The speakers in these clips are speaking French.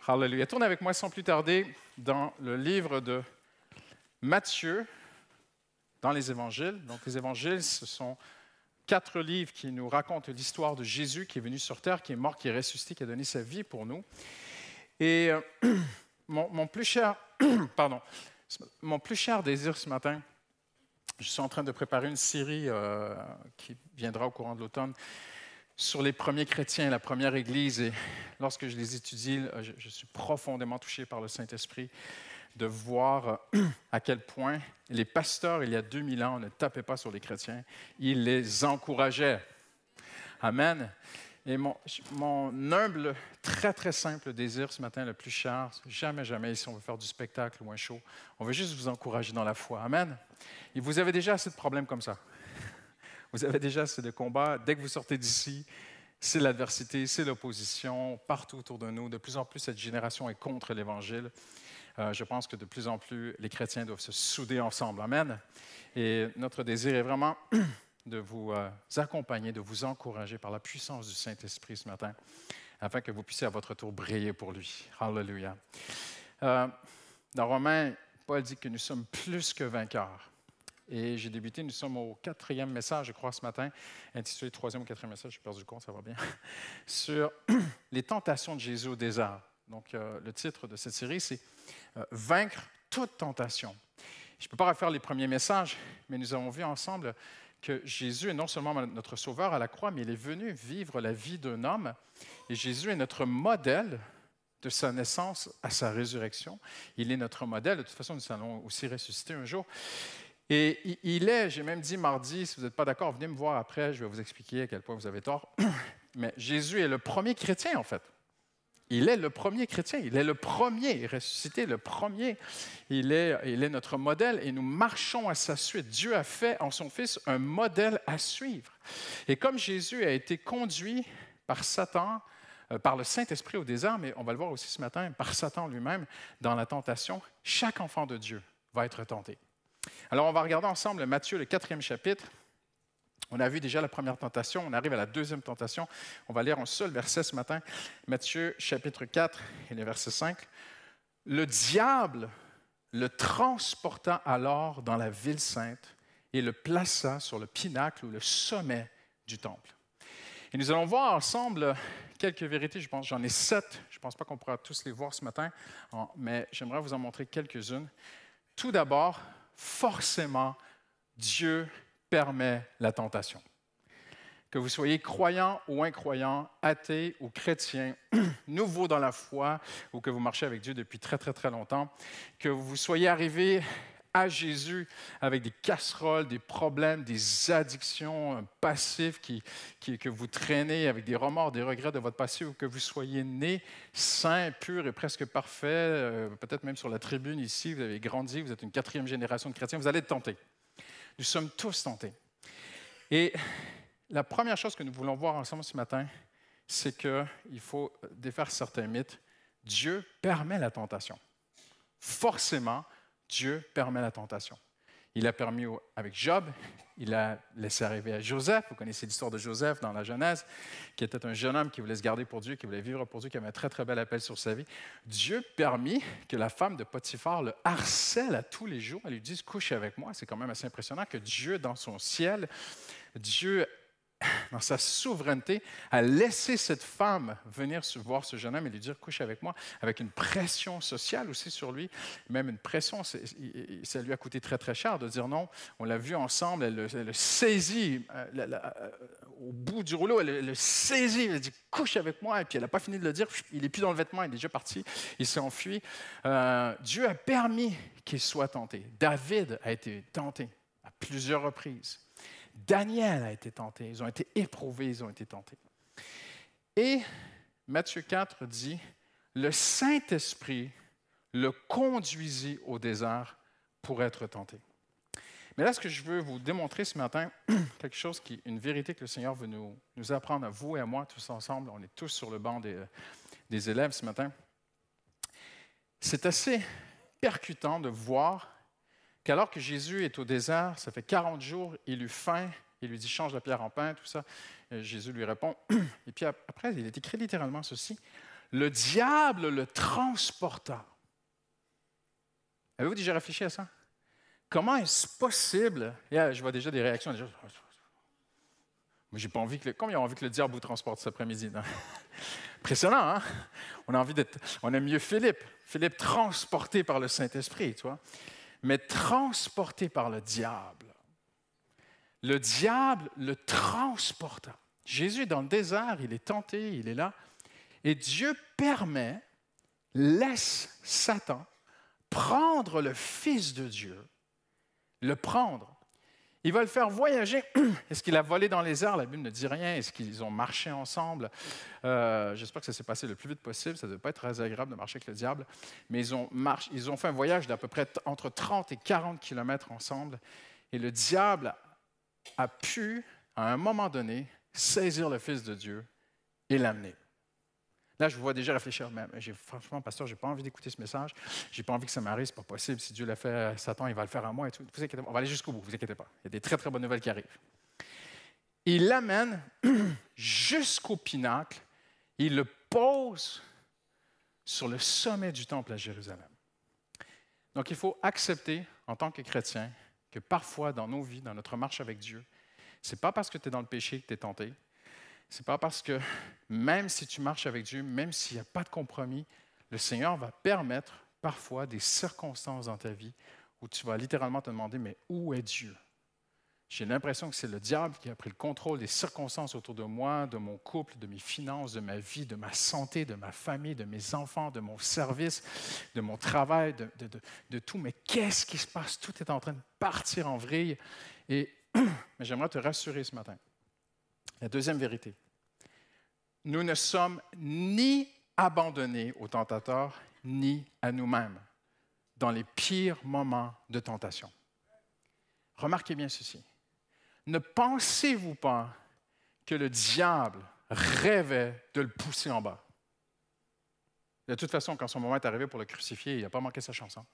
Hallelujah. Tourne avec moi sans plus tarder dans le livre de Matthieu, dans les évangiles. Donc, les évangiles, ce sont 4 livres qui nous racontent l'histoire de Jésus qui est venu sur terre, qui est mort, qui est ressuscité, qui a donné sa vie pour nous. Et mon plus cher, mon plus cher désir ce matin, je suis en train de préparer une série qui viendra au courant de l'automne sur les premiers chrétiens, la première Église. Et lorsque je les étudie, je suis profondément touché par le Saint-Esprit de voir à quel point les pasteurs, il y a 2000 ans, ne tapaient pas sur les chrétiens, ils les encourageaient. Amen. Et mon humble, très, très simple désir ce matin, le plus cher, jamais, ici on veut faire du spectacle ou un show, on veut juste vous encourager dans la foi. Amen. Et vous avez déjà assez de problèmes comme ça. Vous avez déjà assez de combats. Dès que vous sortez d'ici, c'est l'adversité, c'est l'opposition, partout autour de nous. De plus en plus, cette génération est contre l'Évangile. Je pense que de plus en plus, les chrétiens doivent se souder ensemble. Amen. Et notre désir est vraiment de vous accompagner, de vous encourager par la puissance du Saint-Esprit ce matin, afin que vous puissiez à votre tour briller pour lui. Hallelujah. Dans Romains, Paul dit que nous sommes plus que vainqueurs. Et j'ai débuté, nous sommes au 4e message, je crois, ce matin, intitulé 3e ou 4e message, j'ai perdu le compte, ça va bien, sur les tentations de Jésus au désert. Donc, le titre de cette série, c'est « Vaincre toute tentation ». Je ne peux pas refaire les premiers messages, mais nous avons vu ensemble que Jésus est non seulement notre sauveur à la croix, mais il est venu vivre la vie d'un homme. Et Jésus est notre modèle de sa naissance à sa résurrection. Il est notre modèle. De toute façon, nous allons aussi ressusciter un jour. Et il est, j'ai même dit mardi, si vous n'êtes pas d'accord, venez me voir après, je vais vous expliquer à quel point vous avez tort. Mais Jésus est le premier chrétien, en fait. Il est le premier chrétien, il est le premier ressuscité, le premier. Il est notre modèle et nous marchons à sa suite. Dieu a fait en son Fils un modèle à suivre. Et comme Jésus a été conduit par Satan, par le Saint-Esprit au désert, mais on va le voir aussi ce matin, par Satan lui-même dans la tentation, chaque enfant de Dieu va être tenté. Alors, on va regarder ensemble Matthieu, le 4e chapitre. On a vu déjà la première tentation, on arrive à la deuxième tentation. On va lire un seul verset ce matin, Matthieu, chapitre 4, et le verset 5. « Le diable le transporta alors dans la ville sainte et le plaça sur le pinacle ou le sommet du temple. » Et nous allons voir ensemble quelques vérités, je pense, j'en ai 7. Je ne pense pas qu'on pourra tous les voir ce matin, mais j'aimerais vous en montrer quelques-unes. Tout d'abord, forcément, Dieu permet la tentation. Que vous soyez croyant ou incroyant, athée ou chrétien, nouveau dans la foi ou que vous marchez avec Dieu depuis très, très, très longtemps, que vous soyez arrivé à Jésus avec des casseroles, des problèmes, des addictions passives que vous traînez avec des remords, des regrets de votre passé, ou que vous soyez né saint, pur et presque parfait, peut-être même sur la tribune ici, vous avez grandi, vous êtes une 4e génération de chrétiens, vous allez être tentés. Nous sommes tous tentés. Et la première chose que nous voulons voir ensemble ce matin, c'est qu'il faut défaire certains mythes. Dieu permet la tentation. Forcément, Dieu permet la tentation. Il a permis avec Job, il a laissé arriver à Joseph. Vous connaissez l'histoire de Joseph dans la Genèse, qui était un jeune homme qui voulait se garder pour Dieu, qui voulait vivre pour Dieu, qui avait un très, très bel appel sur sa vie. Dieu permit que la femme de Potiphar le harcèle à tous les jours. Elle lui dit « couche avec moi ». C'est quand même assez impressionnant que Dieu, dans son ciel, Dieu, dans sa souveraineté, a laissé cette femme venir voir ce jeune homme et lui dire « couche avec moi », avec une pression sociale aussi sur lui, même une pression, ça lui a coûté très, très cher de dire non. On l'a vu ensemble, elle le saisit au bout du rouleau, elle le saisit, elle dit « couche avec moi », et puis elle n'a pas fini de le dire, il n'est plus dans le vêtement, il est déjà parti, il s'est enfui. Dieu a permis qu'il soit tenté. David a été tenté à plusieurs reprises. Daniel a été tenté, ils ont été éprouvés, ils ont été tentés. Et Matthieu 4 dit, le Saint-Esprit le conduisit au désert pour être tenté. Mais là, ce que je veux vous démontrer ce matin, quelque chose une vérité que le Seigneur veut nous apprendre à vous et à moi, tous ensemble, on est tous sur le banc des élèves ce matin. C'est assez percutant de voir qu'alors que Jésus est au désert, ça fait 40 jours, il eut faim, il lui dit « change la pierre en pain », tout ça. Et Jésus lui répond, et puis après, il est écrit littéralement ceci, « le diable le transporta. Avez-vous déjà réfléchi à ça? Comment est-ce possible? Je vois déjà des réactions. Moi, j'ai pas envie que combien ont envie que le diable vous transporte cet après-midi? Impressionnant, hein? On aime mieux Philippe. Philippe transporté par le Saint-Esprit, tu vois? Mais transporté par le diable. Le diable le transporta. Jésus est dans le désert, il est tenté, il est là. Et Dieu laisse Satan prendre le Fils de Dieu, le prendre. Il va le faire voyager. Est-ce qu'il a volé dans les airs? La Bible ne dit rien. Est-ce qu'ils ont marché ensemble? J'espère que ça s'est passé le plus vite possible. Ça ne devait pas être très agréable de marcher avec le diable. Mais ils ont fait un voyage d'à peu près entre 30 et 40 kilomètres ensemble. Et le diable a pu, à un moment donné, saisir le Fils de Dieu et l'amener. Là, je vous vois déjà réfléchir. Franchement, pasteur, je n'ai pas envie d'écouter ce message. Je n'ai pas envie que ça m'arrive. Ce n'est pas possible. Si Dieu l'a fait à Satan, il va le faire à moi. Et tout. Vous inquiétez pas. On va aller jusqu'au bout. Ne vous inquiétez pas. Il y a des très, très bonnes nouvelles qui arrivent. Il l'amène jusqu'au pinacle. Il le pose sur le sommet du temple à Jérusalem. Donc, il faut accepter, en tant que chrétien, que parfois, dans nos vies, dans notre marche avec Dieu, ce n'est pas parce que tu es dans le péché que tu es tenté. Ce n'est pas parce que, même si tu marches avec Dieu, même s'il n'y a pas de compromis, le Seigneur va permettre parfois des circonstances dans ta vie où tu vas littéralement te demander, mais où est Dieu? J'ai l'impression que c'est le diable qui a pris le contrôle des circonstances autour de moi, de mon couple, de mes finances, de ma vie, de ma santé, de ma famille, de mes enfants, de mon service, de mon travail, de tout. Mais qu'est-ce qui se passe? Tout est en train de partir en vrille. Mais j'aimerais te rassurer ce matin. La deuxième vérité. Nous ne sommes ni abandonnés au tentateur, ni à nous-mêmes dans les pires moments de tentation. Remarquez bien ceci. Ne pensez-vous pas que le diable rêvait de le pousser en bas? De toute façon, quand son moment est arrivé pour le crucifier, il n'a pas manqué sa chance. Hein?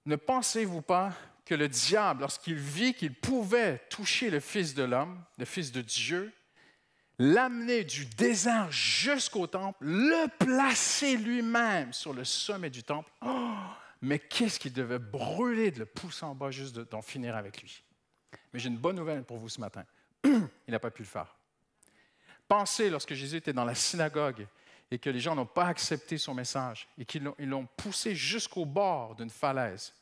Ne pensez-vous pas que le diable, lorsqu'il vit qu'il pouvait toucher le Fils de l'homme, le Fils de Dieu, l'amener du désert jusqu'au temple, le placer lui-même sur le sommet du temple, mais qu'est-ce qu'il devait brûler de le pousser en bas juste d'en finir avec lui? Mais j'ai une bonne nouvelle pour vous ce matin. Il n'a pas pu le faire. Pensez lorsque Jésus était dans la synagogue et que les gens n'ont pas accepté son message et qu'ils l'ont poussé jusqu'au bord d'une falaise.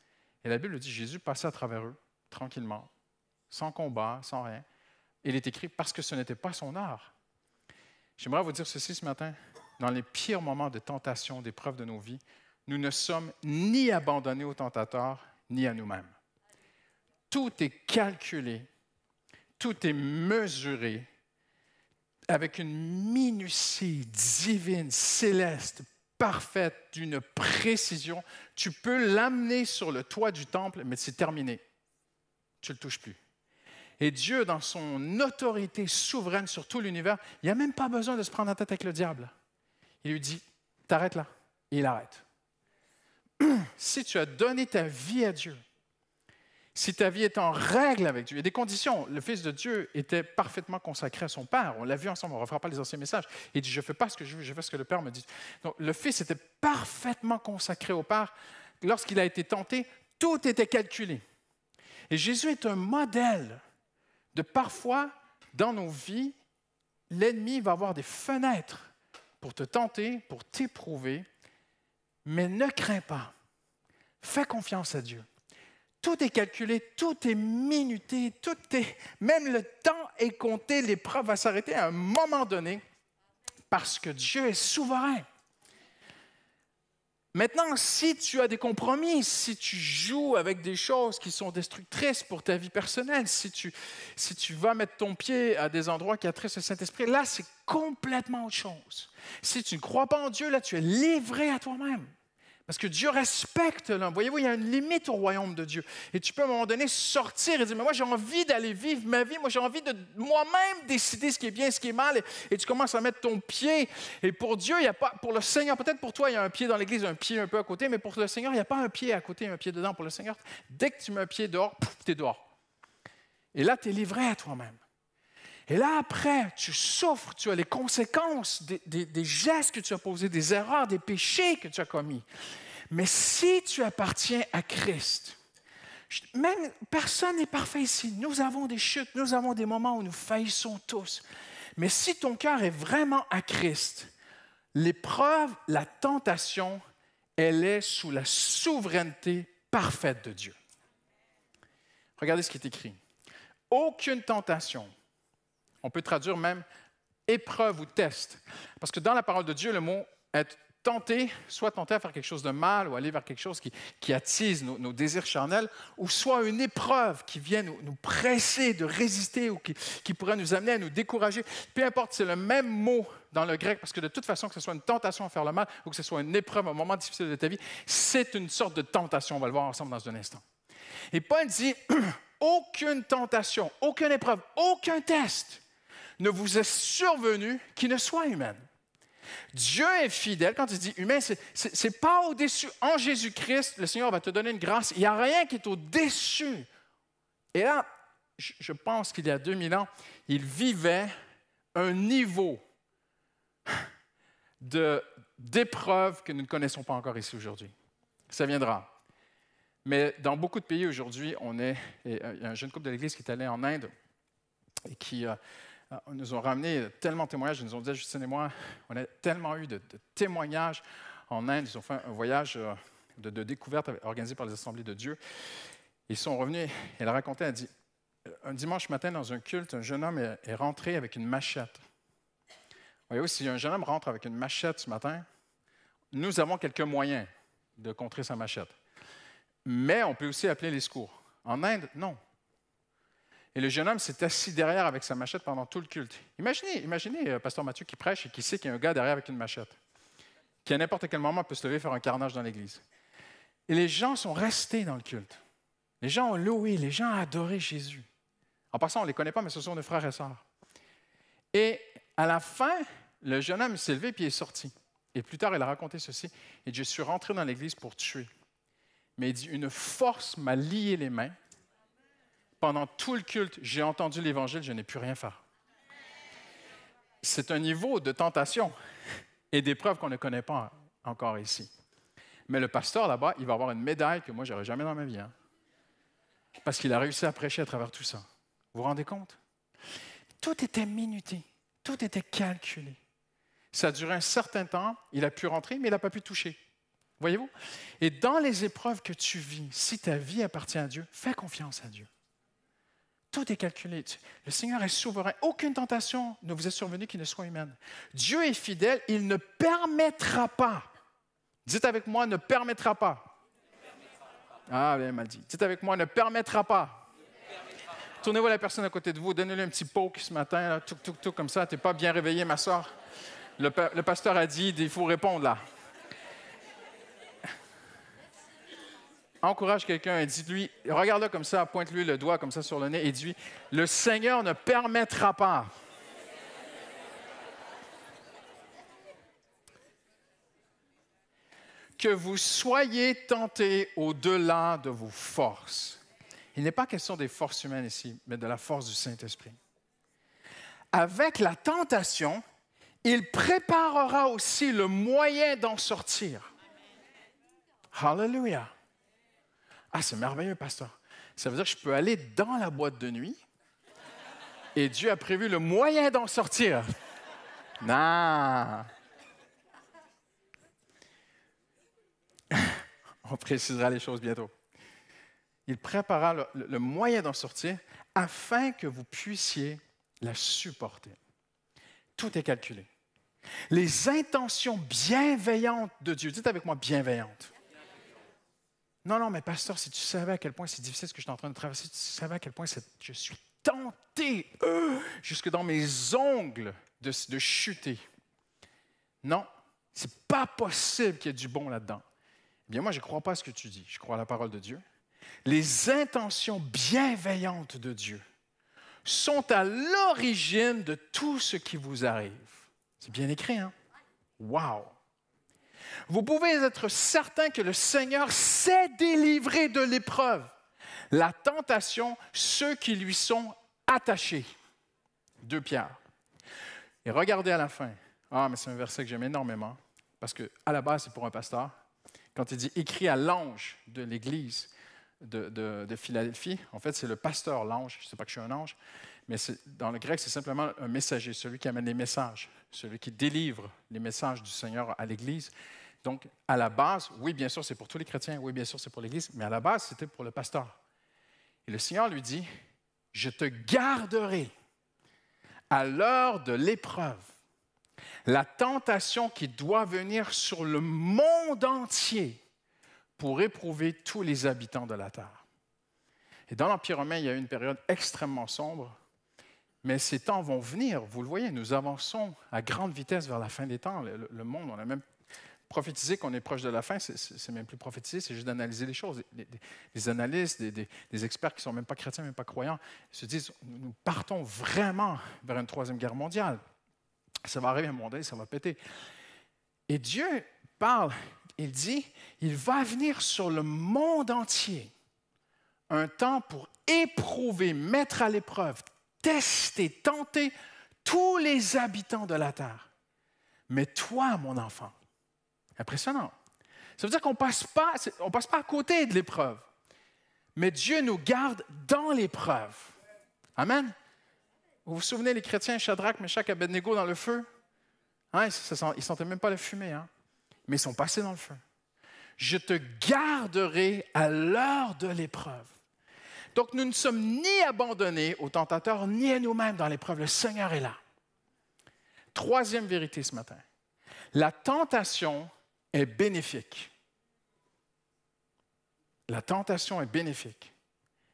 Et la Bible dit, Jésus passait à travers eux, tranquillement, sans combat, sans rien. Il est écrit parce que ce n'était pas son art. J'aimerais vous dire ceci ce matin. Dans les pires moments de tentation, d'épreuve de nos vies, nous ne sommes ni abandonnés au tentateur, ni à nous-mêmes. Tout est calculé, tout est mesuré avec une minutie divine, céleste, parfaite, d'une précision. Tu peux l'amener sur le toit du temple, mais c'est terminé. Tu ne le touches plus. Et Dieu, dans son autorité souveraine sur tout l'univers, il n'y a même pas besoin de se prendre la tête avec le diable. Il lui dit, t'arrêtes là. Et il arrête. Si tu as donné ta vie à Dieu, si ta vie est en règle avec Dieu, il y a des conditions. Le Fils de Dieu était parfaitement consacré à son Père. On l'a vu ensemble, on ne refera pas les anciens messages. Il dit, je ne fais pas ce que je veux, je fais ce que le Père me dit. Donc, le Fils était parfaitement consacré au Père. Lorsqu'il a été tenté, tout était calculé. Et Jésus est un modèle de parfois, dans nos vies, l'ennemi va avoir des fenêtres pour te tenter, pour t'éprouver, mais ne crains pas. Fais confiance à Dieu. Tout est calculé, tout est minuté, même le temps est compté, l'épreuve va s'arrêter à un moment donné parce que Dieu est souverain. Maintenant, si tu as des compromis, si tu joues avec des choses qui sont destructrices pour ta vie personnelle, si tu vas mettre ton pied à des endroits qui attristent le Saint-Esprit, là, c'est complètement autre chose. Si tu ne crois pas en Dieu, là, tu es livré à toi-même. Parce que Dieu respecte l'homme. Voyez-vous, il y a une limite au royaume de Dieu. Et tu peux à un moment donné sortir et dire, mais moi j'ai envie d'aller vivre ma vie, moi j'ai envie de moi-même décider ce qui est bien, ce qui est mal. Et tu commences à mettre ton pied. Et pour Dieu, il n'y a pas, pour le Seigneur, peut-être pour toi, il y a un pied dans l'église, un pied un peu à côté, mais pour le Seigneur, il n'y a pas un pied à côté, un pied dedans. Pour le Seigneur, dès que tu mets un pied dehors, tu es dehors. Et là, tu es livré à toi-même. Et là, après, tu souffres, tu as les conséquences des gestes que tu as posés, des erreurs, des péchés que tu as commis. Mais si tu appartiens à Christ, même personne n'est parfait ici. Nous avons des chutes, nous avons des moments où nous faillissons tous. Mais si ton cœur est vraiment à Christ, l'épreuve, la tentation, elle est sous la souveraineté parfaite de Dieu. Regardez ce qui est écrit. Aucune tentation, on peut traduire même épreuve ou test, parce que dans la parole de Dieu, le mot être tenté, soit tenté à faire quelque chose de mal ou aller vers quelque chose qui attise nos désirs charnels, ou soit une épreuve qui vient nous presser de résister ou qui pourrait nous amener à nous décourager. Peu importe, c'est le même mot dans le grec, parce que de toute façon, que ce soit une tentation à faire le mal ou que ce soit une épreuve, un moment difficile de ta vie, c'est une sorte de tentation. On va le voir ensemble dans un instant. Et Paul dit, aucune tentation, aucune épreuve, aucun test ne vous est survenu qui ne soit humaine. Dieu est fidèle. Quand il dit humain, c'est pas au-dessus. En Jésus-Christ, le Seigneur va te donner une grâce. Il n'y a rien qui est au-dessus. Et là, je pense qu'il y a 2000 ans, il vivait un niveau d'épreuve que nous ne connaissons pas encore ici aujourd'hui. Ça viendra. Mais dans beaucoup de pays aujourd'hui, il y a un jeune couple de l'Église qui est allé en Inde et qui nous ont ramené tellement de témoignages. Ils nous ont dit, Justine et moi, on a tellement eu de témoignages en Inde. Ils ont fait un voyage de découverte organisé par les Assemblées de Dieu. Ils sont revenus, elle racontait, elle dit, un dimanche matin dans un culte, un jeune homme est rentré avec une machette. Voyez-vous, si un jeune homme rentre avec une machette ce matin, nous avons quelques moyens de contrer sa machette. Mais on peut aussi appeler les secours. En Inde, non. Et le jeune homme s'est assis derrière avec sa machette pendant tout le culte. Imaginez Pasteur Mathieu qui prêche et qui sait qu'il y a un gars derrière avec une machette, qui à n'importe quel moment peut se lever et faire un carnage dans l'Église. Et les gens sont restés dans le culte. Les gens ont loué, les gens ont adoré Jésus. En passant, on ne les connaît pas, mais ce sont nos frères et sœurs. Et à la fin, le jeune homme s'est levé et il est sorti. Et plus tard, il a raconté ceci. Il dit, je suis rentré dans l'Église pour tuer. Mais il dit, une force m'a lié les mains. Pendant tout le culte, j'ai entendu l'Évangile, je n'ai pu rien faire. C'est un niveau de tentation et d'épreuve qu'on ne connaît pas encore ici. Mais le pasteur là-bas, il va avoir une médaille que moi, je n'aurai jamais dans ma vie. Hein? Parce qu'il a réussi à prêcher à travers tout ça. Vous vous rendez compte? Tout était minuté, tout était calculé. Ça a duré un certain temps, il a pu rentrer, mais il n'a pas pu toucher. Voyez-vous? Et dans les épreuves que tu vis, si ta vie appartient à Dieu, fais confiance à Dieu. Tout est calculé. Le Seigneur est souverain. Aucune tentation ne vous est survenue qui ne soit humaine. Dieu est fidèle, il ne permettra pas. Dites avec moi, ne permettra pas. Ah, bien mal dit. Dites avec moi, ne permettra pas. Tournez-vous à la personne à côté de vous, donnez-lui un petit poke ce matin, là, tout, comme ça. Tu n'es pas bien réveillé, ma soeur. Le pasteur a dit, il faut répondre là. Encourage quelqu'un et dis-lui, regarde-le comme ça, pointe-lui le doigt comme ça sur le nez et dis-lui, le Seigneur ne permettra pas. Que vous soyez tentés au-delà de vos forces. Il n'est pas question des forces humaines ici, mais de la force du Saint-Esprit. Avec la tentation, il préparera aussi le moyen d'en sortir. Hallelujah. Ah, c'est merveilleux, pasteur. Ça veut dire que je peux aller dans la boîte de nuit et Dieu a prévu le moyen d'en sortir. Non. On précisera les choses bientôt. Il préparera le moyen d'en sortir afin que vous puissiez la supporter. Tout est calculé. Les intentions bienveillantes de Dieu. Dites avec moi, bienveillantes. Non, mais pasteur, si tu savais à quel point c'est difficile ce que je suis en train de traverser, si tu savais à quel point je suis tenté jusque dans mes ongles de chuter. Non, c'est pas possible qu'il y ait du bon là-dedans. Eh bien, moi, je ne crois pas à ce que tu dis. Je crois à la parole de Dieu. Les intentions bienveillantes de Dieu sont à l'origine de tout ce qui vous arrive. C'est bien écrit, hein? Wow! Vous pouvez être certain que le Seigneur sait délivrer de l'épreuve, la tentation, ceux qui lui sont attachés. 2 Pierre. Et regardez à la fin. Ah, mais c'est un verset que j'aime énormément, parce qu'à la base, c'est pour un pasteur. Quand il dit « écrit à l'ange de l'Église de Philadelphie », en fait, c'est le pasteur, l'ange. Je ne sais pas que je suis un ange, mais dans le grec, c'est simplement un messager, celui qui amène les messages, celui qui délivre les messages du Seigneur à l'Église. Donc, à la base, oui, bien sûr, c'est pour tous les chrétiens, oui, bien sûr, c'est pour l'Église, mais à la base, c'était pour le pasteur. Et le Seigneur lui dit « Je te garderai à l'heure de l'épreuve, la tentation qui doit venir sur le monde entier pour éprouver tous les habitants de la terre. » Et dans l'Empire romain, il y a eu une période extrêmement sombre, mais ces temps vont venir, vous le voyez, nous avançons à grande vitesse vers la fin des temps. Le monde, on a même prophétisé qu'on est proche de la fin, c'est même plus prophétiser, c'est juste d'analyser les choses. Les analystes, des experts qui ne sont même pas chrétiens, même pas croyants, se disent, nous partons vraiment vers une 3e guerre mondiale. Ça va arriver à un moment donné, ça va péter. Et Dieu parle, il dit, il va venir sur le monde entier un temps pour éprouver, mettre à l'épreuve, tester, tenter tous les habitants de la terre. Mais toi, mon enfant, impressionnant. Ça veut dire qu'on ne passe pas à côté de l'épreuve, mais Dieu nous garde dans l'épreuve. Amen. Vous vous souvenez, les chrétiens, Shadrach, Meshach, Abednego dans le feu? Hein, ils ne sentaient même pas la fumée, hein? Mais ils sont passés dans le feu. Je te garderai à l'heure de l'épreuve. Donc, nous ne sommes ni abandonnés aux tentateurs, ni à nous-mêmes dans l'épreuve. Le Seigneur est là. 3e vérité ce matin. La tentation est bénéfique. La tentation est bénéfique.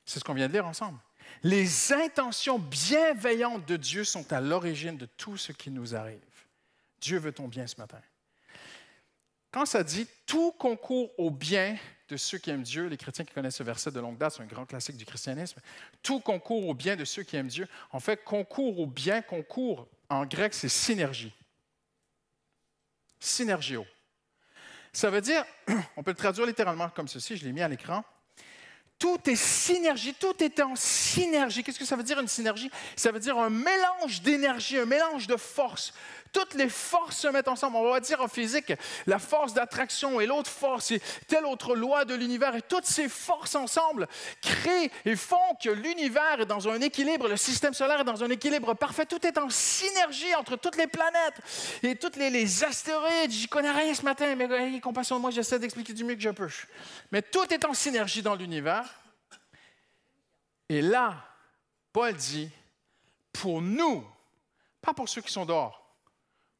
C'est ce qu'on vient de lire ensemble. Les intentions bienveillantes de Dieu sont à l'origine de tout ce qui nous arrive. Dieu veut ton bien ce matin. Quand ça dit « tout concourt au bien de ceux qui aiment Dieu », les chrétiens qui connaissent ce verset de longue date, c'est un grand classique du christianisme, « tout concourt au bien de ceux qui aiment Dieu », en fait, concourt au bien, concourt, en grec, c'est synergie. Synergio. Ça veut dire, on peut le traduire littéralement comme ceci, je l'ai mis à l'écran, tout est synergie, tout est en synergie. Qu'est-ce que ça veut dire une synergie? Ça veut dire un mélange d'énergie, un mélange de force. Toutes les forces se mettent ensemble. On va dire en physique, la force d'attraction et l'autre force et telle autre loi de l'univers. Et toutes ces forces ensemble créent et font que l'univers est dans un équilibre, le système solaire est dans un équilibre parfait. Tout est en synergie entre toutes les planètes et toutes les astéroïdes. J'y connais rien ce matin, mais ayez compassion de moi, j'essaie d'expliquer du mieux que je peux. Mais tout est en synergie dans l'univers. Et là, Paul dit, pour nous, pas pour ceux qui sont dehors,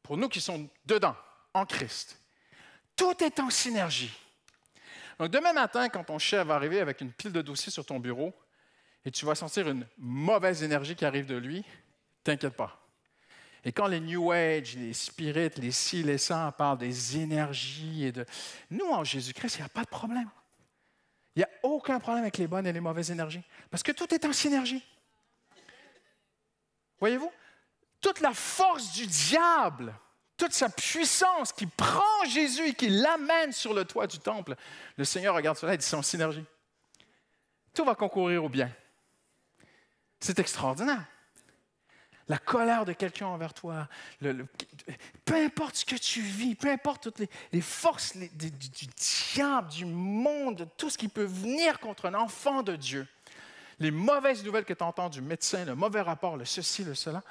pour nous qui sommes dedans, en Christ, tout est en synergie. Donc, demain matin, quand ton chef va arriver avec une pile de dossiers sur ton bureau et tu vas sentir une mauvaise énergie qui arrive de lui, t'inquiète pas. Et quand les New Age, les spirites, les ci, les ça parlent des énergies et de... Nous, en Jésus-Christ, il n'y a pas de problème. Il n'y a aucun problème avec les bonnes et les mauvaises énergies. Parce que tout est en synergie. Voyez-vous? Toute la force du diable, toute sa puissance qui prend Jésus et qui l'amène sur le toit du temple, le Seigneur regarde cela et dit c'est en synergie. Tout va concourir au bien. C'est extraordinaire. La colère de quelqu'un envers toi, peu importe ce que tu vis, peu importe toutes les forces du diable, du monde, tout ce qui peut venir contre un enfant de Dieu, les mauvaises nouvelles que tu entends du médecin, le mauvais rapport, le ceci, le cela,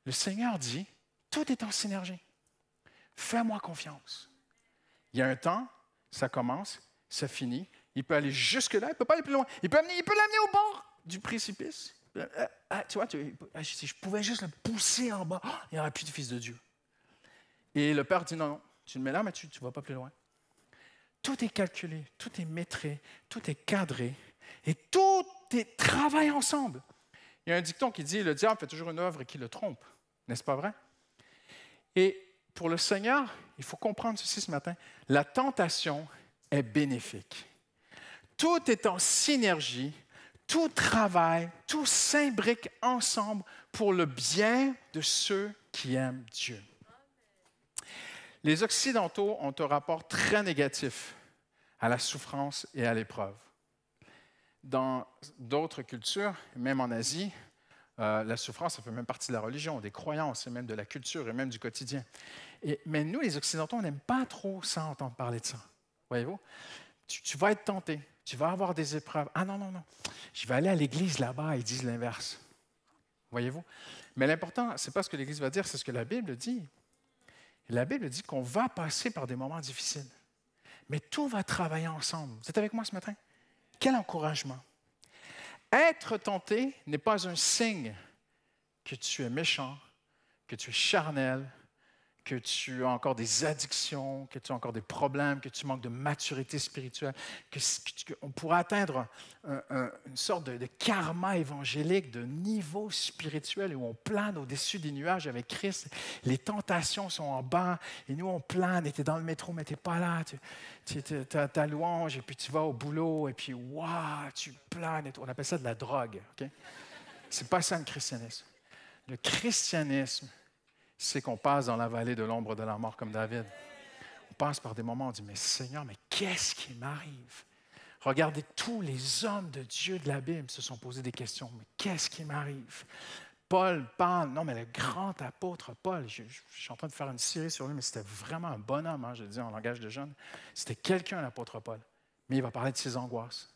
le Seigneur dit, tout est en synergie. Fais-moi confiance. Il y a un temps, ça commence, ça finit, il peut aller jusque-là, il ne peut pas aller plus loin. Il peut l'amener au bord du précipice. Tu vois, si je pouvais juste le pousser en bas, il n'y aurait plus de fils de Dieu. Et le Père dit, non, tu le mets là, mais tu ne vas pas plus loin. Tout est calculé, tout est maîtrisé, tout est cadré, et tout travaille ensemble. Il y a un dicton qui dit, le diable fait toujours une œuvre qui le trompe. N'est-ce pas vrai? Et pour le Seigneur, il faut comprendre ceci ce matin, la tentation est bénéfique. Tout est en synergie, tout travaille, tout s'imbrique ensemble pour le bien de ceux qui aiment Dieu. Les Occidentaux ont un rapport très négatif à la souffrance et à l'épreuve. Dans d'autres cultures, même en Asie, La souffrance, ça fait même partie de la religion, des croyances, et même de la culture, et même du quotidien. Mais nous, les Occidentaux, on n'aime pas trop ça, entendre parler de ça. Voyez-vous? Tu vas être tenté, tu vas avoir des épreuves. Ah non, non, non, je vais aller à l'église là-bas, ils disent l'inverse. Voyez-vous? Mais l'important, ce n'est pas ce que l'Église va dire, c'est ce que la Bible dit. Et la Bible dit qu'on va passer par des moments difficiles. Mais tout va travailler ensemble. Vous êtes avec moi ce matin? Quel encouragement! Être tenté n'est pas un signe que tu es méchant, que tu es charnel, que tu as encore des addictions, que tu as encore des problèmes, que tu manques de maturité spirituelle, qu'on pourrait atteindre une sorte de karma évangélique, de niveau spirituel où on plane au-dessus des nuages avec Christ. Les tentations sont en bas et nous, on plane et tu es dans le métro, mais tu n'es pas là. Tu as ta louange et puis tu vas au boulot et puis, waouh, tu planes. On appelle ça de la drogue. Okay? Ce n'est pas ça le christianisme. Le christianisme, c'est qu'on passe dans la vallée de l'ombre de la mort comme David. On passe par des moments où on dit, mais Seigneur, mais qu'est-ce qui m'arrive? Regardez, tous les hommes de Dieu de la Bible se sont posés des questions. Mais qu'est-ce qui m'arrive? Paul parle, non, mais le grand apôtre Paul, je suis en train de faire une série sur lui, mais c'était vraiment un bonhomme, hein, je le dis en langage de jeune. C'était quelqu'un, l'apôtre Paul. Mais il va parler de ses angoisses.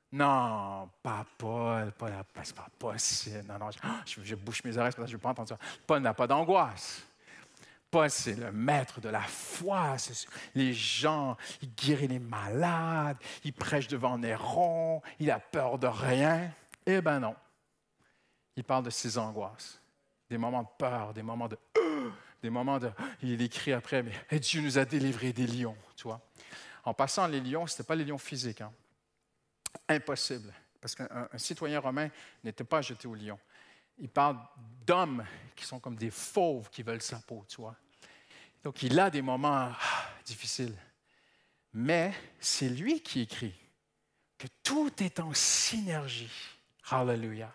Non, pas Paul, c'est pas possible. Non, non, je bouche mes oreilles parce que je ne veux pas entendre ça. Paul n'a pas d'angoisse. Paul, c'est le maître de la foi. Les gens, il guérit les malades, il prêche devant Néron, il a peur de rien. Eh bien non. Il parle de ses angoisses, des moments de peur, des moments de... Il écrit après, mais Dieu nous a délivrés des lions, tu vois. En passant, les lions, ce n'était pas les lions physiques, hein. Impossible, parce qu'un citoyen romain n'était pas jeté au lion. Il parle d'hommes qui sont comme des fauves qui veulent sa peau, tu vois. Donc, il a des moments difficiles. Mais c'est lui qui écrit que tout est en synergie. Hallelujah.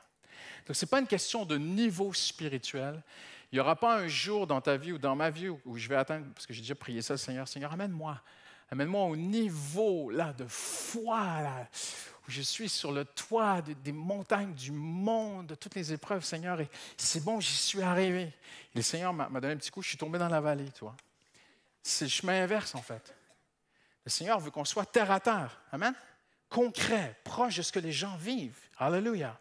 Donc, ce n'est pas une question de niveau spirituel. Il n'y aura pas un jour dans ta vie ou dans ma vie où je vais atteindre, parce que j'ai déjà prié ça, Seigneur, amène-moi au niveau là, de foi, là, où je suis sur le toit des montagnes du monde, de toutes les épreuves, Seigneur, et c'est bon, j'y suis arrivé. Et le Seigneur m'a donné un petit coup, je suis tombé dans la vallée, tu vois. C'est le chemin inverse, en fait. Le Seigneur veut qu'on soit terre à terre, amen, concret, proche de ce que les gens vivent. Alléluia.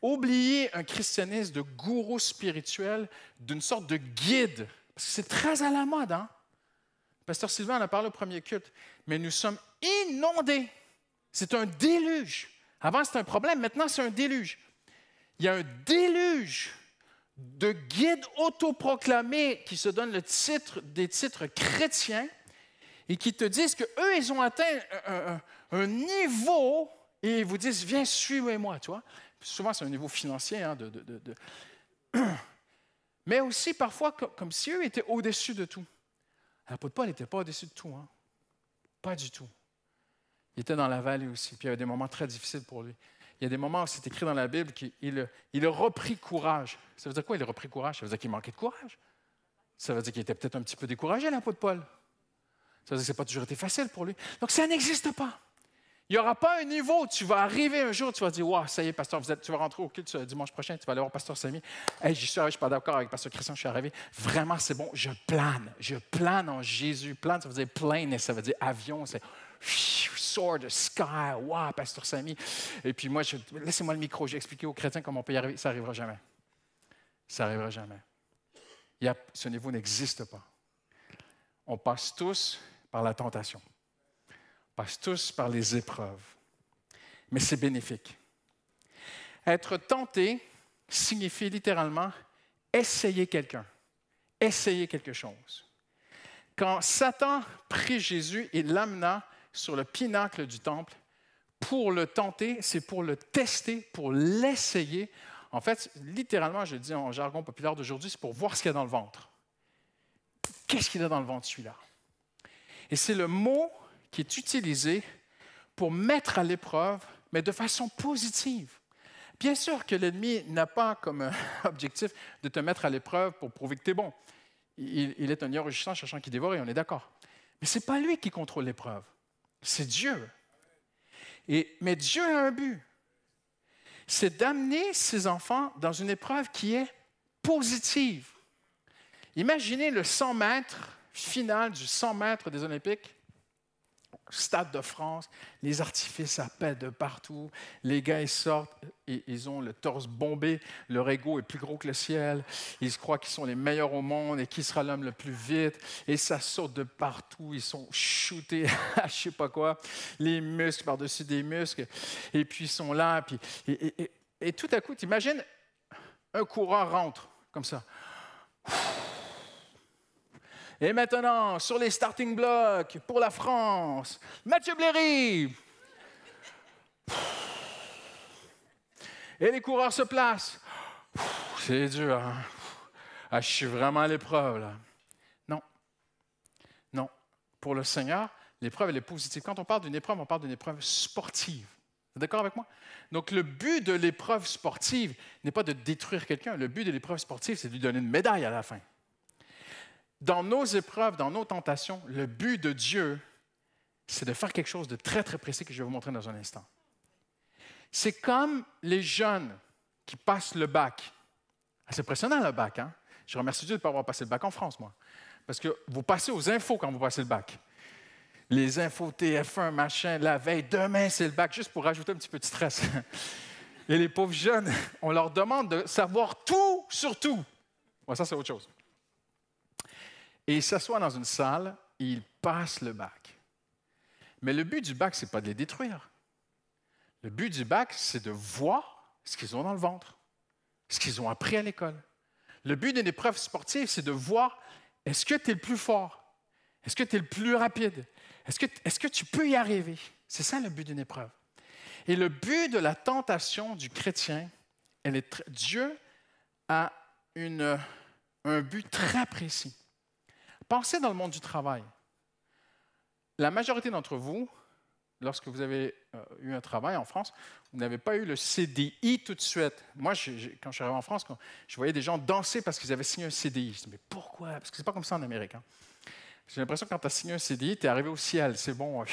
Oubliez un christianisme de gourou spirituel, d'une sorte de guide, parce que c'est très à la mode, hein? Pasteur Sylvain en a parlé au premier culte, mais nous sommes inondés. C'est un déluge. Avant, c'était un problème, maintenant, c'est un déluge. Il y a un déluge de guides autoproclamés qui se donnent des titres chrétiens et qui te disent qu'eux, ils ont atteint un niveau et ils vous disent, viens, suivez-moi, tu vois. Souvent, c'est un niveau financier, hein, mais aussi parfois comme si eux étaient au-dessus de tout. L'apôtre Paul n'était pas au-dessus de tout, hein? Pas du tout. Il était dans la vallée aussi, puis il y avait des moments très difficiles pour lui. Il y a des moments où c'est écrit dans la Bible qu'il a repris courage. Ça veut dire quoi, il a repris courage? Ça veut dire qu'il manquait de courage. Ça veut dire qu'il était peut-être un petit peu découragé, l'apôtre Paul. Ça veut dire que ce n'a pas toujours été facile pour lui. Donc, ça n'existe pas. Il n'y aura pas un niveau où tu vas arriver un jour, tu vas dire, wow, ça y est, pasteur, tu vas rentrer au culte dimanche prochain, tu vas aller voir pasteur Samy. Hey, j'y suis arrivé, je ne suis pas d'accord avec pasteur Christian, je suis arrivé. Vraiment, c'est bon, je plane en Jésus. Plane, ça veut dire plane, ça veut dire avion, c'est soar the sky, wow, pasteur Samy. Et puis moi, laissez-moi le micro, j'ai expliqué aux chrétiens comment on peut y arriver. Ça n'arrivera jamais. Ça n'arrivera jamais. Ce niveau n'existe pas. On passe tous par la tentation. On passe tous par les épreuves. Mais c'est bénéfique. Être tenté signifie littéralement essayer quelqu'un, essayer quelque chose. Quand Satan prit Jésus et l'amena sur le pinacle du temple, pour le tenter, c'est pour le tester, pour l'essayer. En fait, littéralement, je le dis en jargon populaire d'aujourd'hui, c'est pour voir ce qu'il y a dans le ventre. Qu'est-ce qu'il y a dans le ventre, celui-là? Et c'est le mot qui est utilisé pour mettre à l'épreuve, mais de façon positive. Bien sûr que l'ennemi n'a pas comme objectif de te mettre à l'épreuve pour prouver que tu es bon. Il est un lion rugissant cherchant qui dévore et on est d'accord. Mais ce n'est pas lui qui contrôle l'épreuve, c'est Dieu. Mais Dieu a un but. c'est d'amener ses enfants dans une épreuve qui est positive. Imaginez le 100 mètres final du 100 mètres des Olympiques. Stade de France, les artifices appellent de partout, les gars ils sortent, et ils ont le torse bombé, leur ego est plus gros que le ciel, ils se croient qu'ils sont les meilleurs au monde et qui sera l'homme le plus vite, et ça saute de partout, ils sont shootés à je ne sais pas quoi, les muscles par-dessus des muscles, et puis ils sont là, puis, et tout à coup, tu imagines, un coureur rentre comme ça. Et maintenant, sur les starting blocks pour la France, Mathieu Blairy. Et les coureurs se placent. C'est dur, hein? Ah, je suis vraiment à l'épreuve, là. Non. Non. Pour le Seigneur, l'épreuve, elle est positive. Quand on parle d'une épreuve, on parle d'une épreuve sportive. Vous êtes d'accord avec moi? Donc, le but de l'épreuve sportive n'est pas de détruire quelqu'un. Le but de l'épreuve sportive, c'est de lui donner une médaille à la fin. Dans nos épreuves, dans nos tentations, le but de Dieu, c'est de faire quelque chose de très, très précis que je vais vous montrer dans un instant. C'est comme les jeunes qui passent le bac. C'est impressionnant, le bac, hein? Je remercie Dieu de ne pas avoir passé le bac en France, moi. Parce que vous passez aux infos quand vous passez le bac. Les infos TF1, machin, la veille, demain, c'est le bac, juste pour rajouter un petit peu de stress. Et les pauvres jeunes, on leur demande de savoir tout sur tout. Bon, ça, c'est autre chose. Et ils s'assoient dans une salle et ils passent le bac. Mais le but du bac, ce n'est pas de les détruire. Le but du bac, c'est de voir ce qu'ils ont dans le ventre, ce qu'ils ont appris à l'école. Le but d'une épreuve sportive, c'est de voir, est-ce que tu es le plus fort? Est-ce que tu es le plus rapide? Est-ce que tu peux y arriver? C'est ça le but d'une épreuve. Et le but de la tentation du chrétien, Dieu a un but très précis. Pensez dans le monde du travail. La majorité d'entre vous, lorsque vous avez eu un travail en France, vous n'avez pas eu le CDI tout de suite. Moi, quand je suis arrivé en France, je voyais des gens danser parce qu'ils avaient signé un CDI. Je me disais, mais pourquoi? Parce que ce n'est pas comme ça en Amérique. Hein. J'ai l'impression que quand tu as signé un CDI, tu es arrivé au ciel. C'est bon.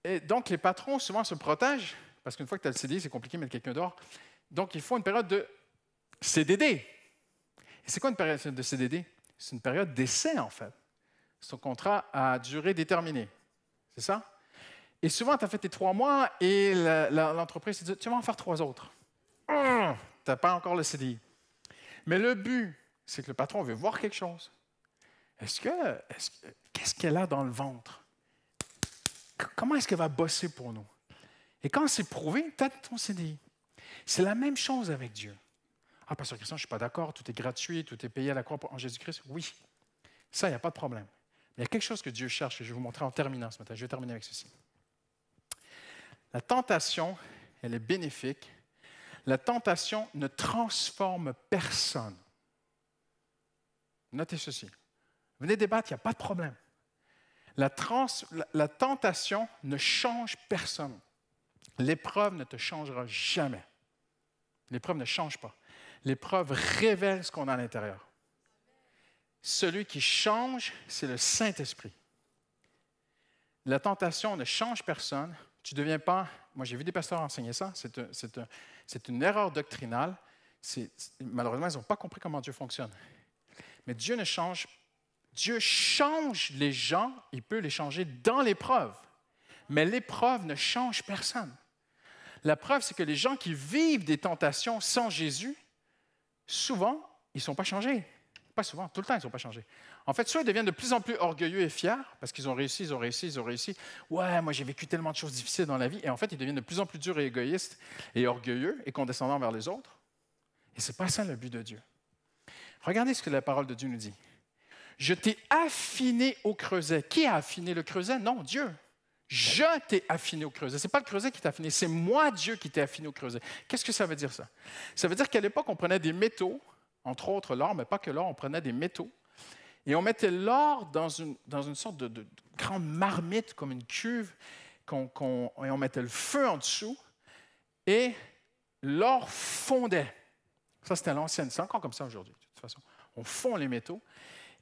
Et donc, les patrons, souvent, se protègent, parce qu'une fois que tu as le CDI, c'est compliqué de mettre quelqu'un dehors. Donc, il faut une période de CDD. Et c'est quoi une période de CDD? C'est une période d'essai, en fait. C'est un contrat à durée déterminée. C'est ça? Et souvent, tu as fait tes 3 mois et l'entreprise te dit, tu vas en faire 3 autres. Tu n'as pas encore le CDI. Mais le but, c'est que le patron veut voir quelque chose. Qu'est-ce qu'elle a dans le ventre? Comment est-ce qu'elle va bosser pour nous? Et quand c'est prouvé, tu as ton CDI. C'est la même chose avec Dieu. Ah, pasteur Christian, je ne suis pas d'accord, tout est gratuit, tout est payé à la croix en Jésus-Christ. Oui, ça, il n'y a pas de problème. Mais il y a quelque chose que Dieu cherche et je vais vous montrer en terminant ce matin. Je vais terminer avec ceci. La tentation, elle est bénéfique. La tentation ne transforme personne. Notez ceci. Venez débattre, il n'y a pas de problème. La tentation ne change personne. L'épreuve ne te changera jamais. L'épreuve ne change pas. L'épreuve révèle ce qu'on a à l'intérieur. Celui qui change, c'est le Saint-Esprit. La tentation ne change personne. Tu ne deviens pas... Moi, j'ai vu des pasteurs enseigner ça. C'est une erreur doctrinale. Malheureusement, ils n'ont pas compris comment Dieu fonctionne. Mais Dieu ne change. Dieu change les gens. Il peut les changer dans l'épreuve. Mais l'épreuve ne change personne. La preuve, c'est que les gens qui vivent des tentations sans Jésus, souvent, ils ne sont pas changés. Pas souvent, tout le temps, ils ne sont pas changés. En fait, soit ils deviennent de plus en plus orgueilleux et fiers, parce qu'ils ont réussi, ils ont réussi, ils ont réussi. Ouais, moi, j'ai vécu tellement de choses difficiles dans la vie. Et en fait, ils deviennent de plus en plus durs et égoïstes et orgueilleux et condescendants vers les autres. Et ce n'est pas ça le but de Dieu. Regardez ce que la parole de Dieu nous dit. Je t'ai affiné au creuset. Qui a affiné le creuset? Non, Dieu. Je t'ai affiné au creuset. Ce n'est pas le creuset qui t'a affiné, c'est moi, Dieu, qui t'ai affiné au creuset. Qu'est-ce que ça veut dire, ça? Ça veut dire qu'à l'époque, on prenait des métaux, entre autres l'or, mais pas que l'or, on prenait des métaux, et on mettait l'or dans une sorte de grande marmite, comme une cuve, et on mettait le feu en dessous, et l'or fondait. Ça, c'était à l'ancienne. C'est encore comme ça aujourd'hui, de toute façon. On fond les métaux,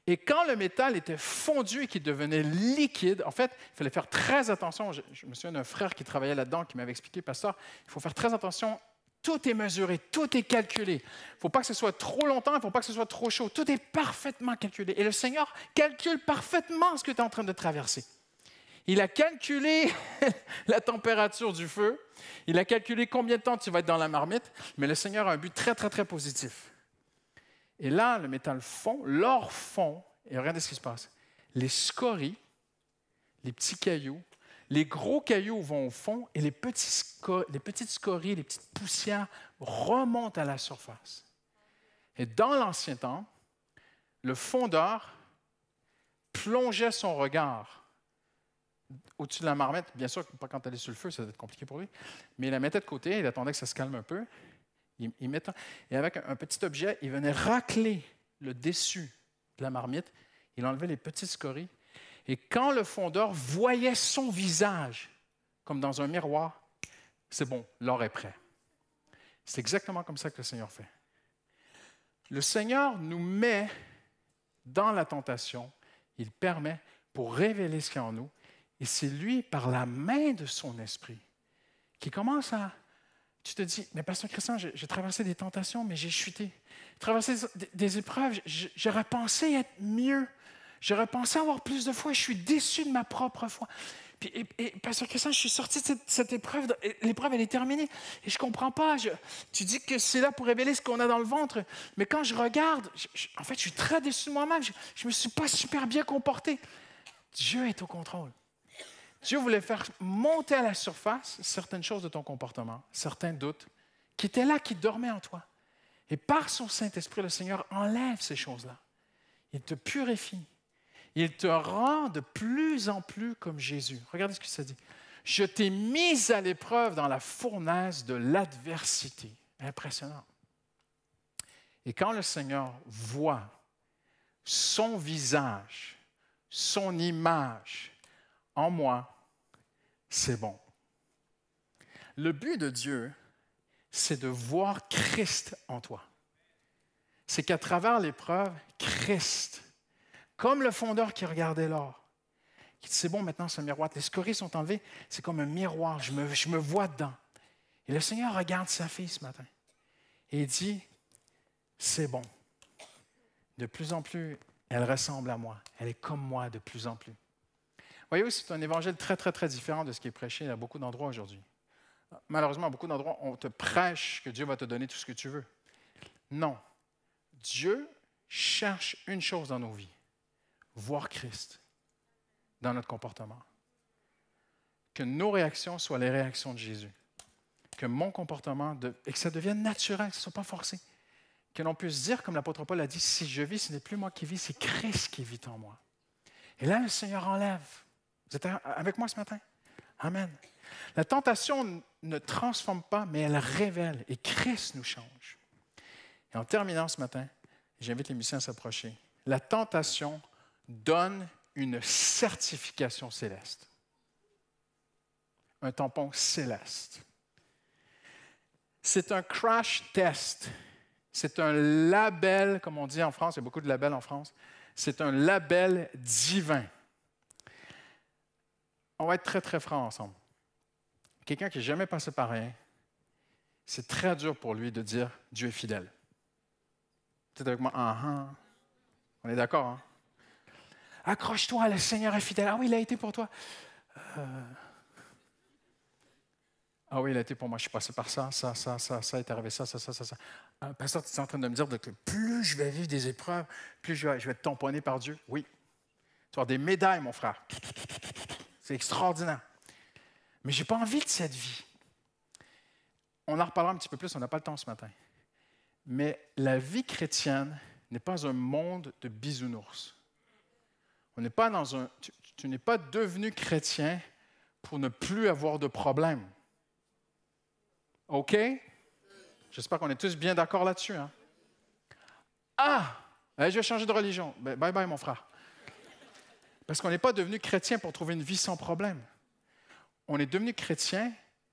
Et quand le métal était fondu et qu'il devenait liquide, en fait, il fallait faire très attention. Je me souviens d'un frère qui travaillait là-dedans qui m'avait expliqué, pasteur, il faut faire très attention. Tout est mesuré, tout est calculé. Il ne faut pas que ce soit trop longtemps, il ne faut pas que ce soit trop chaud. Tout est parfaitement calculé. Et le Seigneur calcule parfaitement ce que tu es en train de traverser. Il a calculé la température du feu. Il a calculé combien de temps tu vas être dans la marmite. Mais le Seigneur a un but très, très, très positif. Et là, le métal fond, l'or fond. Et regardez ce qui se passe. Les scories, les petits cailloux, les gros cailloux vont au fond et les petites scories, les petites poussières remontent à la surface. Et dans l'ancien temps, le fondeur plongeait son regard au-dessus de la marmite. Bien sûr, pas quand elle est sur le feu, ça va être compliqué pour lui, mais il la mettait de côté, il attendait que ça se calme un peu. Et avec un petit objet, il venait racler le dessus de la marmite, il enlevait les petites scories. Et quand le fondeur voyait son visage, comme dans un miroir, c'est bon, l'or est prêt. C'est exactement comme ça que le Seigneur fait. Le Seigneur nous met dans la tentation, il permet pour révéler ce qu'il y a en nous, et c'est lui, par la main de son esprit, qui commence à... Tu te dis, mais pasteur Christian, j'ai traversé des tentations, mais j'ai chuté. J'ai traversé des épreuves, j'aurais pensé être mieux. J'aurais pensé avoir plus de foi. Je suis déçu de ma propre foi. Et pasteur Christian, je suis sorti de cette épreuve. L'épreuve, elle est terminée. Et je ne comprends pas. Tu dis que c'est là pour révéler ce qu'on a dans le ventre. Mais quand je regarde, en fait, je suis très déçu de moi-même. Je ne me suis pas super bien comporté. Dieu est au contrôle. Dieu voulait faire monter à la surface certaines choses de ton comportement, certains doutes qui étaient là, qui dormaient en toi. Et par son Saint-Esprit, le Seigneur enlève ces choses-là. Il te purifie. Il te rend de plus en plus comme Jésus. Regardez ce que ça dit. Je t'ai mis à l'épreuve dans la fournaise de l'adversité. Impressionnant. Et quand le Seigneur voit son visage, son image en moi, c'est bon. Le but de Dieu, c'est de voir Christ en toi. C'est qu'à travers l'épreuve, Christ, comme le fondeur qui regardait l'or, qui dit, c'est bon, maintenant ce miroir, les scories sont enlevées, c'est comme un miroir, je me vois dedans. Et le Seigneur regarde sa fille ce matin et il dit, c'est bon. De plus en plus, elle ressemble à moi. Elle est comme moi de plus en plus. Voyez-vous, c'est un évangile très, très, très différent de ce qui est prêché à beaucoup d'endroits aujourd'hui. Malheureusement, à beaucoup d'endroits, on te prêche que Dieu va te donner tout ce que tu veux. Non. Dieu cherche une chose dans nos vies, voir Christ dans notre comportement. Que nos réactions soient les réactions de Jésus. Que mon comportement, et que ça devienne naturel, que ce ne soit pas forcé. Que l'on puisse dire, comme l'apôtre Paul a dit, si je vis, ce n'est plus moi qui vis, c'est Christ qui vit en moi. Et là, le Seigneur enlève. Vous êtes avec moi ce matin? Amen. La tentation ne transforme pas, mais elle révèle. Et Christ nous change. Et en terminant ce matin, j'invite les musiciens à s'approcher. La tentation donne une certification céleste. Un tampon céleste. C'est un crash test. C'est un label, comme on dit en France, il y a beaucoup de labels en France. C'est un label divin. On va être très, très francs ensemble. Quelqu'un qui n'a jamais passé par rien, c'est très dur pour lui de dire « Dieu est fidèle ». Tu es avec moi? On est d'accord, hein? Accroche-toi, le Seigneur est fidèle. Ah oui, il a été pour toi. Ah oui, il a été pour moi. Je suis passé par ça est arrivé ça. Pasteur, tu es en train de me dire que plus je vais vivre des épreuves, plus je vais être tamponné par Dieu. Oui. Tu vas avoir des médailles, mon frère. C'est extraordinaire. Mais je n'ai pas envie de cette vie. On en reparlera un petit peu plus, on n'a pas le temps ce matin. Mais la vie chrétienne n'est pas un monde de bisounours. On n'est pas dans un... Tu n'es pas devenu chrétien pour ne plus avoir de problèmes. OK? J'espère qu'on est tous bien d'accord là-dessus. Hein? Je vais changer de religion. Ben, bye bye, mon frère. Parce qu'on n'est pas devenu chrétien pour trouver une vie sans problème. On est devenu chrétien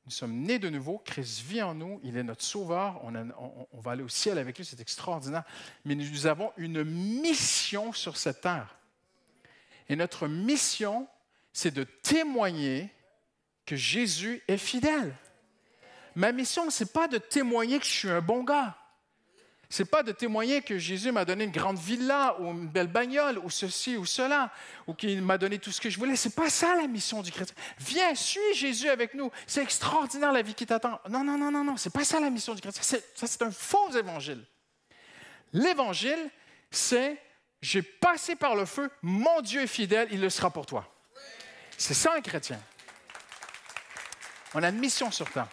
Nous sommes nés de nouveau, Christ vit en nous, il est notre sauveur, on va aller au ciel avec lui, c'est extraordinaire. Mais nous avons une mission sur cette terre. Et notre mission, c'est de témoigner que Jésus est fidèle. Ma mission, ce n'est pas de témoigner que je suis un bon gars. Ce n'est pas de témoigner que Jésus m'a donné une grande villa ou une belle bagnole ou ceci ou cela, ou qu'il m'a donné tout ce que je voulais. Ce n'est pas ça la mission du chrétien. Viens, suis Jésus avec nous. C'est extraordinaire la vie qui t'attend. Non, non, non, non, non. Ce n'est pas ça la mission du chrétien. Ça, c'est un faux évangile. L'évangile, c'est j'ai passé par le feu, mon Dieu est fidèle, il le sera pour toi. C'est ça un chrétien. On a une mission sur terre.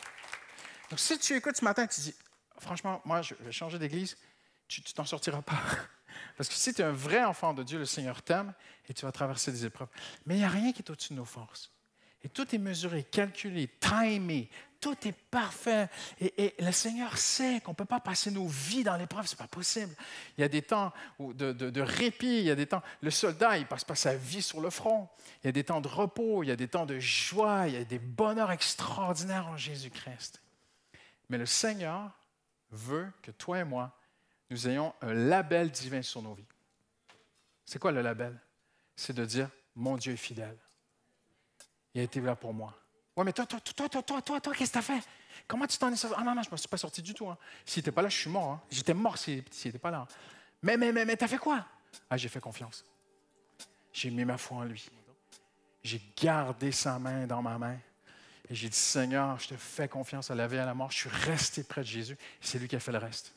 Donc si tu écoutes ce matin et tu dis, franchement, moi, je vais changer d'église, tu ne t'en sortiras pas. Parce que si tu es un vrai enfant de Dieu, le Seigneur t'aime et tu vas traverser des épreuves. Mais il n'y a rien qui est au-dessus de nos forces. Et tout est mesuré, calculé, timé, tout est parfait. Et le Seigneur sait qu'on ne peut pas passer nos vies dans l'épreuve, ce n'est pas possible. Il y a des temps de répit, il y a des temps... Le soldat, il ne passe pas sa vie sur le front. Il y a des temps de repos, il y a des temps de joie, il y a des bonheurs extraordinaires en Jésus-Christ. Mais le Seigneur veut que toi et moi, nous ayons un label divin sur nos vies. C'est quoi le label? C'est de dire, mon Dieu est fidèle. Il a été là pour moi. Oui, mais toi, qu'est-ce que tu as fait? Comment tu t'en es sorti? Ah non, je ne me suis pas sorti du tout. Hein. S'il n'était pas là, je suis mort. Hein. J'étais mort s'il n'était pas là. Mais tu as fait quoi? Ah, j'ai fait confiance. J'ai mis ma foi en lui. J'ai gardé sa main dans ma main. Et j'ai dit, Seigneur, je te fais confiance à la vie et à la mort. Je suis resté près de Jésus. C'est lui qui a fait le reste.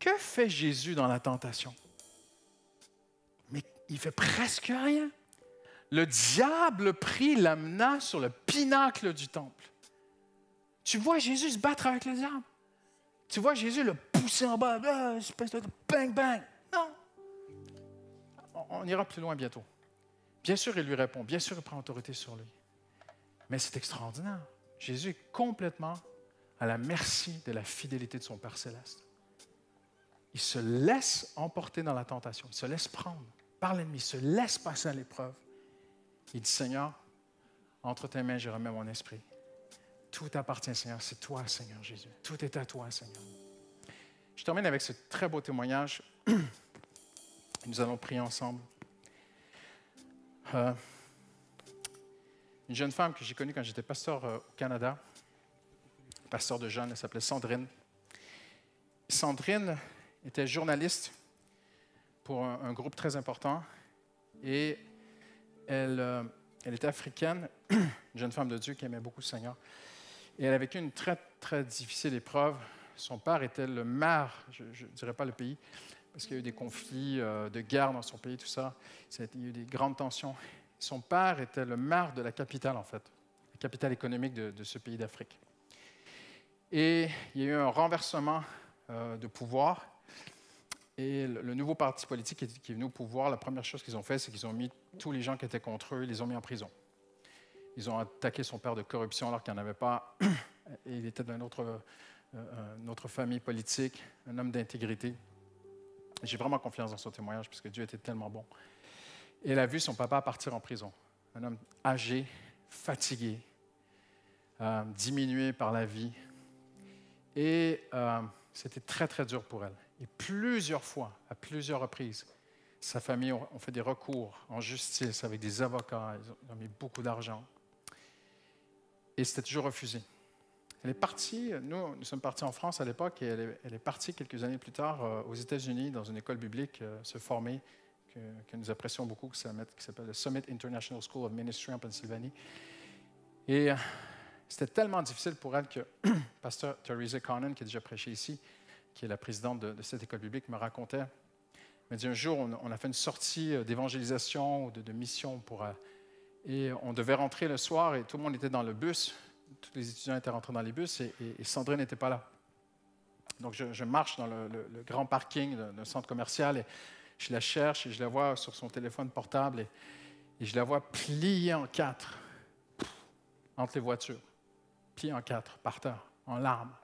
Que fait Jésus dans la tentation? Mais il fait presque rien. Le diable prit, l'amena sur le pinacle du temple. Tu vois Jésus se battre avec le diable. Tu vois Jésus le pousser en bas. Espèce de bang, bang. Non. On ira plus loin bientôt. Bien sûr, il lui répond. Bien sûr, il prend autorité sur lui. Mais c'est extraordinaire. Jésus est complètement à la merci de la fidélité de son Père céleste. Il se laisse emporter dans la tentation. Il se laisse prendre par l'ennemi. Il se laisse passer à l'épreuve. Il dit, Seigneur, entre tes mains, je remets mon esprit. Tout t'appartient, Seigneur. C'est toi, Seigneur Jésus. Tout est à toi, Seigneur. Je termine avec ce très beau témoignage. Nous allons prier ensemble. Une jeune femme que j'ai connue quand j'étais pasteur au Canada, pasteur de jeunes, elle s'appelait Sandrine. Sandrine était journaliste pour un groupe très important et elle était africaine, une jeune femme de Dieu qui aimait beaucoup le Seigneur. Et elle a vécu une très, très difficile épreuve. Son père était le maire, je ne dirais pas le pays, parce qu'il y a eu des conflits de guerre dans son pays, tout ça. Il y a eu des grandes tensions. Son père était le maire de la capitale, en fait, la capitale économique de ce pays d'Afrique. Et il y a eu un renversement de pouvoir. Et le nouveau parti politique qui est venu au pouvoir, la première chose qu'ils ont fait, c'est qu'ils ont mis tous les gens qui étaient contre eux, ils les ont mis en prison. Ils ont attaqué son père de corruption alors qu'il n'y en avait pas. Et il était d'une autre famille politique, un homme d'intégrité. J'ai vraiment confiance dans son témoignage parce que Dieu était tellement bon. Et elle a vu son papa partir en prison. Un homme âgé, fatigué, diminué par la vie. Et c'était très, très dur pour elle. Et plusieurs fois, à plusieurs reprises, sa famille ont fait des recours en justice avec des avocats. Ils ont mis beaucoup d'argent. Et c'était toujours refusé. Elle est partie, nous sommes partis en France à l'époque, et elle est partie quelques années plus tard aux États-Unis dans une école biblique se former, que nous apprécions beaucoup, qui s'appelle le Summit International School of Ministry en Pennsylvanie. Et c'était tellement difficile pour elle que pasteur Theresa Connon, qui a déjà prêché ici, qui est la présidente de cette école biblique, me racontait. Elle m'a dit un jour, on a fait une sortie d'évangélisation ou de mission et on devait rentrer le soir et tout le monde était dans le bus. Tous les étudiants étaient rentrés dans les bus et Sandrine n'était pas là. Donc je marche dans le grand parking d'un centre commercial et je la cherche et je la vois sur son téléphone portable et je la vois pliée en quatre entre les voitures. Pliée en quatre, par terre, en larmes.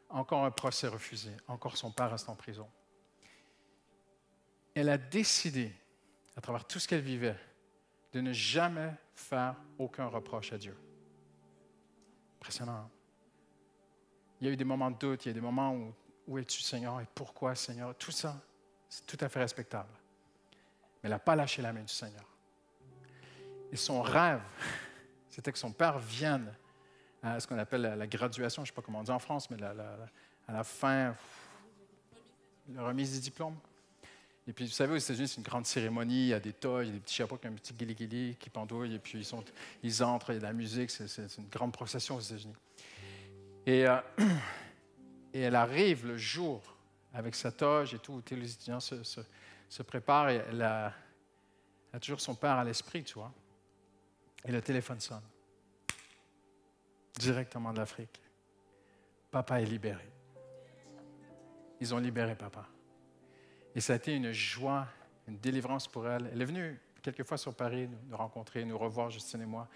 Encore un procès refusé. Encore son père reste en prison. Elle a décidé, à travers tout ce qu'elle vivait, de ne jamais faire aucun reproche à Dieu. Impressionnant. Il y a eu des moments de doute, il y a des moments où es-tu, Seigneur, et pourquoi, Seigneur? Tout ça, c'est tout à fait respectable. Mais elle n'a pas lâché la main du Seigneur. Et son rêve, c'était que son père vienne à ce qu'on appelle la graduation, je ne sais pas comment on dit en France, mais à la fin, la remise des diplômes. Et puis, vous savez, aux États-Unis, c'est une grande cérémonie, il y a des tas, il y a des petits chapeaux avec un petit guili-guili qui pendouillent, et puis ils entrent, il y a de la musique, c'est une grande procession aux États-Unis. Et elle arrive le jour avec sa toge et tout, où les étudiants se préparent, et elle a toujours son père à l'esprit, tu vois. Et le téléphone sonne. Directement de l'Afrique. Papa est libéré. Ils ont libéré papa. Et ça a été une joie, une délivrance pour elle. Elle est venue quelques fois sur Paris nous rencontrer, nous revoir, Justine et moi.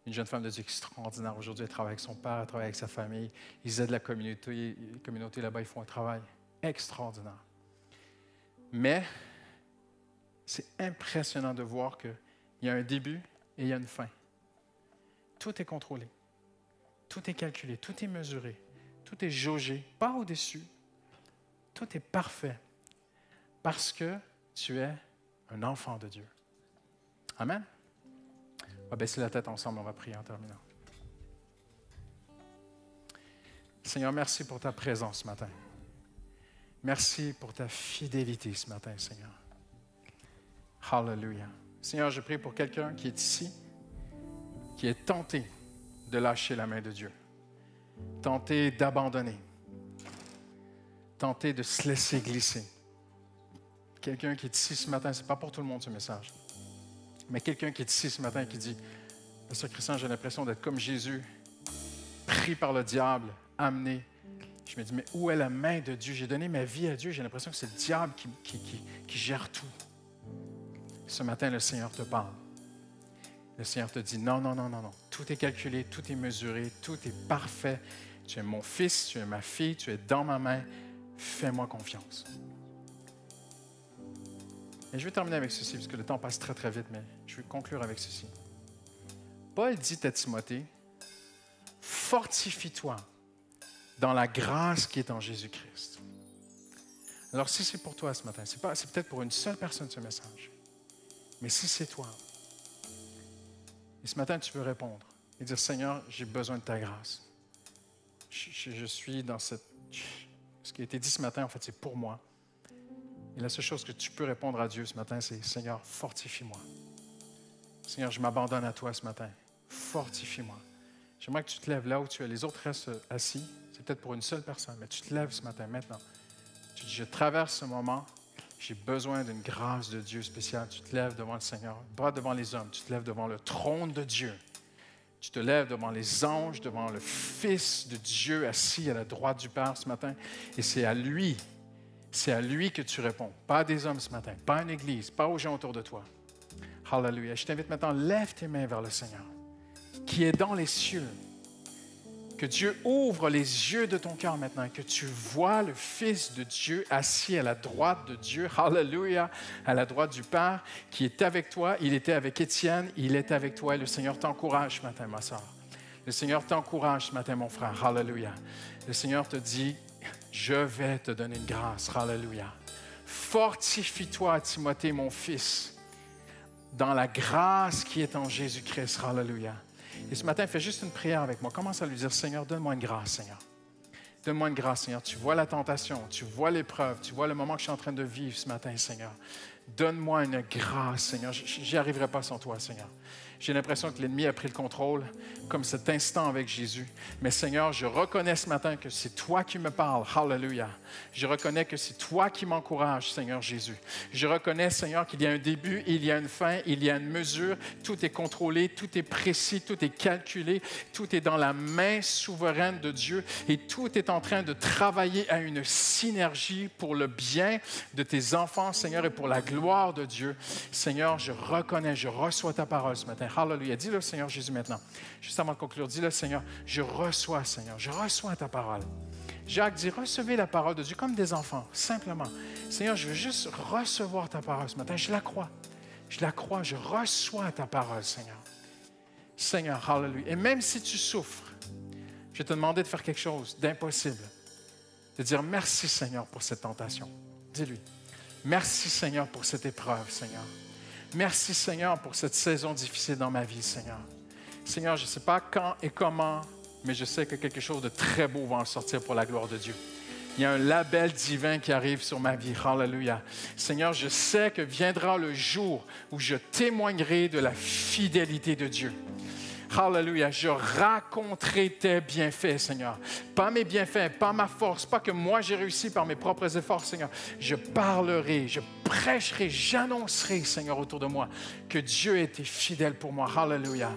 Une jeune femme de Dieu extraordinaire. Aujourd'hui, elle travaille avec son père, elle travaille avec sa famille. Ils aident la communauté là-bas, ils font un travail extraordinaire. Mais c'est impressionnant de voir qu'il y a un début et il y a une fin. Tout est contrôlé. Tout est calculé, tout est mesuré, tout est jaugé, pas au-dessus. Tout est parfait parce que tu es un enfant de Dieu. Amen. On va baisser la tête ensemble, on va prier en terminant. Seigneur, merci pour ta présence ce matin. Merci pour ta fidélité ce matin, Seigneur. Hallelujah. Seigneur, je prie pour quelqu'un qui est ici, qui est tenté de lâcher la main de Dieu, tenté d'abandonner, tenté de se laisser glisser. Quelqu'un qui est ici ce matin, ce n'est pas pour tout le monde ce message, mais quelqu'un qui est ici ce matin qui dit, Pasteur Christian, j'ai l'impression d'être comme Jésus, pris par le diable, amené. Je me dis, mais où est la main de Dieu? J'ai donné ma vie à Dieu, j'ai l'impression que c'est le diable qui gère tout. Ce matin, le Seigneur te parle. Le Seigneur te dit, non, non, non, non, non. Tout est calculé, tout est mesuré, tout est parfait. Tu es mon fils, tu es ma fille, tu es dans ma main. Fais-moi confiance. Et je vais terminer avec ceci, parce que le temps passe très, très vite, mais je vais conclure avec ceci. Paul dit à Timothée, fortifie-toi dans la grâce qui est en Jésus-Christ. Alors, si c'est pour toi ce matin, c'est peut-être pour une seule personne ce message, mais si c'est toi, et ce matin, tu peux répondre et dire, Seigneur, j'ai besoin de ta grâce. Je suis dans cette... Ce qui a été dit ce matin, en fait, c'est pour moi. Et la seule chose que tu peux répondre à Dieu ce matin, c'est, Seigneur, fortifie-moi. Seigneur, je m'abandonne à toi ce matin. Fortifie-moi. J'aimerais que tu te lèves là où tu es. Les autres restent assis. C'est peut-être pour une seule personne, mais tu te lèves ce matin, maintenant. Tu dis, je traverse ce moment. J'ai besoin d'une grâce de Dieu spéciale. Tu te lèves devant le Seigneur, pas devant les hommes. Tu te lèves devant le trône de Dieu. Tu te lèves devant les anges, devant le Fils de Dieu assis à la droite du Père ce matin. Et c'est à lui que tu réponds. Pas à des hommes ce matin, pas à une église, pas aux gens autour de toi. Hallelujah. Je t'invite maintenant, lève tes mains vers le Seigneur, qui est dans les cieux. Que Dieu ouvre les yeux de ton cœur maintenant, que tu vois le Fils de Dieu assis à la droite de Dieu, hallelujah, à la droite du Père, qui est avec toi. Il était avec Étienne, il est avec toi et le Seigneur t'encourage ce matin, ma soeur. Le Seigneur t'encourage ce matin, mon frère, hallelujah. Le Seigneur te dit, je vais te donner une grâce, hallelujah. Fortifie-toi, Timothée, mon fils, dans la grâce qui est en Jésus-Christ, hallelujah. Et ce matin, fais juste une prière avec moi. Commence à lui dire, Seigneur, donne-moi une grâce, Seigneur. Donne-moi une grâce, Seigneur. Tu vois la tentation, tu vois l'épreuve, tu vois le moment que je suis en train de vivre ce matin, Seigneur. Donne-moi une grâce, Seigneur. Je n'y arriverai pas sans toi, Seigneur. J'ai l'impression que l'ennemi a pris le contrôle, comme cet instant avec Jésus. Mais Seigneur, je reconnais ce matin que c'est toi qui me parles. Hallelujah. Je reconnais que c'est toi qui m'encourages, Seigneur Jésus. Je reconnais, Seigneur, qu'il y a un début, il y a une fin, il y a une mesure. Tout est contrôlé, tout est précis, tout est calculé. Tout est dans la main souveraine de Dieu. Et tout est en train de travailler à une synergie pour le bien de tes enfants, Seigneur, et pour la gloire de Dieu. Seigneur, je reconnais, je reçois ta parole ce matin. Hallelujah. Dis-le, Seigneur Jésus, maintenant. Juste avant de conclure, dis-le, Seigneur, je reçois ta parole. Jacques dit, recevez la parole de Dieu comme des enfants, simplement. Seigneur, je veux juste recevoir ta parole ce matin. Je la crois, je reçois ta parole, Seigneur. Seigneur, hallelujah. Et même si tu souffres, vais te demander de faire quelque chose d'impossible. De dire merci, Seigneur, pour cette tentation. Dis-lui. Merci, Seigneur, pour cette épreuve, Seigneur. Merci, Seigneur, pour cette saison difficile dans ma vie, Seigneur. Seigneur, je ne sais pas quand et comment, mais je sais que quelque chose de très beau va en sortir pour la gloire de Dieu. Il y a un label divin qui arrive sur ma vie. Hallelujah. Seigneur, je sais que viendra le jour où je témoignerai de la fidélité de Dieu. Hallelujah. Je raconterai tes bienfaits, Seigneur. Pas mes bienfaits, pas ma force, pas que moi j'ai réussi par mes propres efforts, Seigneur. Je parlerai, je prêcherai, j'annoncerai, Seigneur, autour de moi que Dieu était fidèle pour moi. Hallelujah.